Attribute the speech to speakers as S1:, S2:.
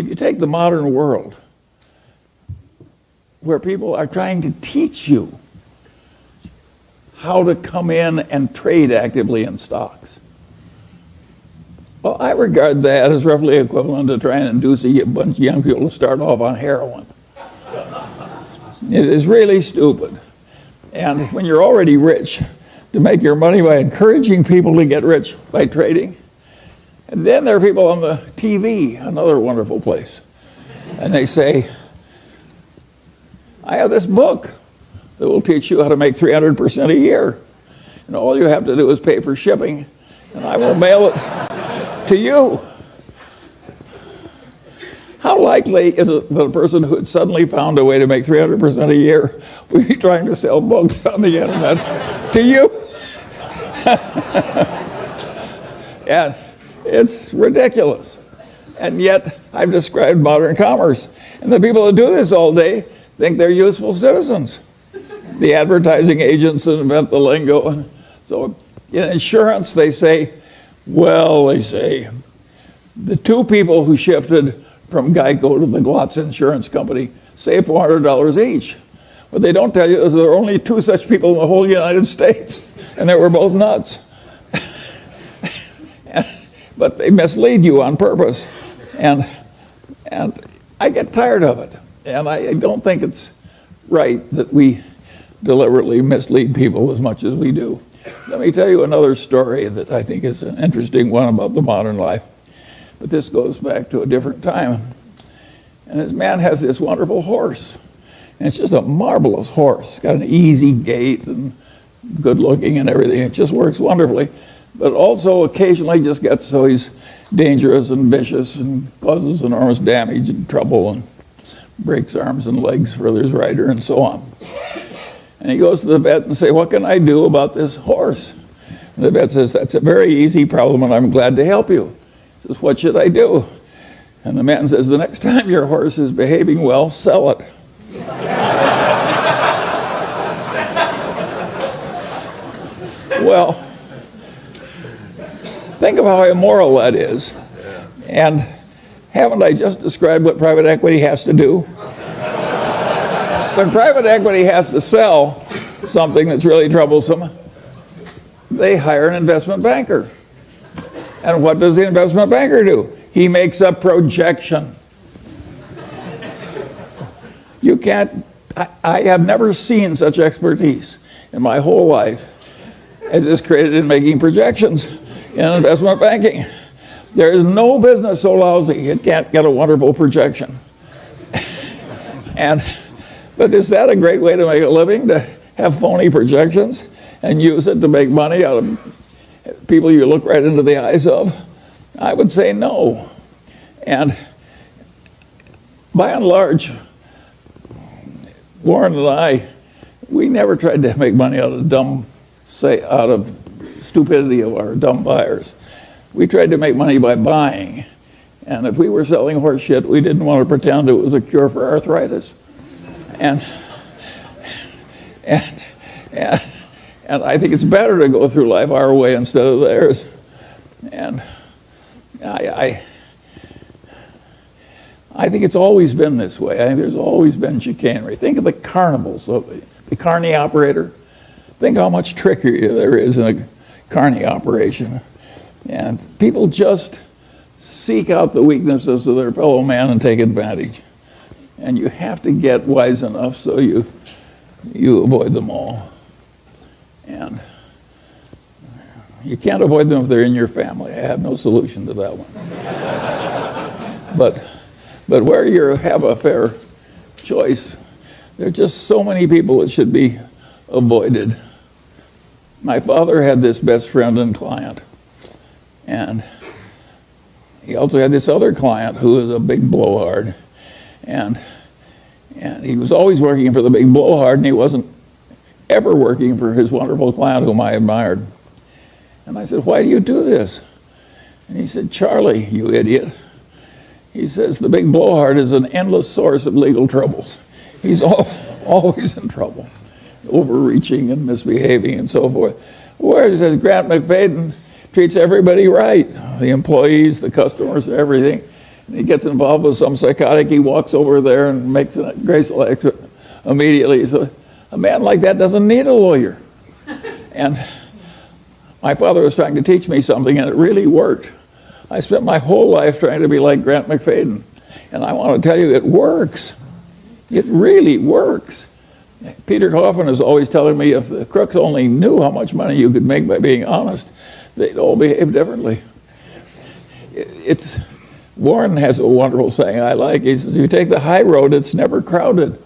S1: if you take the modern world, where people are trying to teach you how to come in and trade actively in stocks. Well, I regard that as roughly equivalent to trying to induce a bunch of young people to start off on heroin. It is really stupid. And when you're already rich, to make your money by encouraging people to get rich by trading. And then there are people on the TV, another wonderful place. And they say, I have this book that will teach you how to make 300% a year. And all you have to do is pay for shipping, and I will mail it to you. How likely is it that a person who had suddenly found a way to make 300% a year would be trying to sell books on the internet to you? And it's ridiculous. And yet, I've described modern commerce. And the people that do this all day think they're useful citizens. The advertising agents that invent the lingo. And so in insurance, they say, the two people who shifted from Geico to the Glotz Insurance Company saved $400 each. What they don't tell you is there are only two such people in the whole United States, and they were both nuts. But they mislead you on purpose. And I get tired of it. And I don't think it's right that we deliberately mislead people as much as we do. Let me tell you another story that I think is an interesting one about the modern life. But this goes back to a different time. And this man has this wonderful horse. And it's just a marvelous horse. It's got an easy gait and good looking and everything. It just works wonderfully. But also occasionally just gets so he's dangerous and vicious and causes enormous damage and trouble and breaks arms and legs for his rider and so on. And he goes to the vet and says, what can I do about this horse? And the vet says, that's a very easy problem and I'm glad to help you. He says, what should I do? And the man says, the next time your horse is behaving well, sell it. Well, think of how immoral that is. And haven't I just described what private equity has to do? When private equity has to sell something that's really troublesome, they hire an investment banker. And what does the investment banker do? He makes a projection. You can't, I have never seen such expertise in my whole life as is created in making projections in investment banking. There is no business so lousy it can't get a wonderful projection. But is that a great way to make a living, to have phony projections and use it to make money out of people you look right into the eyes of? I would say no. And by and large, Warren and I, we never tried to make money out of stupidity of our dumb buyers. We tried to make money by buying. And if we were selling horse shit, we didn't want to pretend it was a cure for arthritis. And I think it's better to go through life our way instead of theirs. And I think it's always been this way. I think there's always been chicanery. Think of the carnivals, the carny operator. Think how much trickery there is in a carny operation. And people just seek out the weaknesses of their fellow man and take advantage. And you have to get wise enough so you avoid them all. And you can't avoid them if they're in your family. I have no solution to that one. But where you have a fair choice, there are just so many people that should be avoided. My father had this best friend and client. And he also had this other client who was a big blowhard. And he was always working for the big blowhard, and he wasn't ever working for his wonderful client whom I admired. And I said, why do you do this? And he said, Charlie, you idiot. He says, the big blowhard is an endless source of legal troubles. He's always in trouble, overreaching and misbehaving and so forth. Whereas Grant McFadden treats everybody right, the employees, the customers, everything. He gets involved with some psychotic. He walks over there and makes a graceful exit immediately. So a man like that doesn't need a lawyer. And my father was trying to teach me something, and it really worked. I spent my whole life trying to be like Grant McFadden. And I want to tell you, it works. It really works. Peter Coffin is always telling me if the crooks only knew how much money you could make by being honest, they'd all behave differently. Warren has a wonderful saying I like. He says, you take the high road, it's never crowded.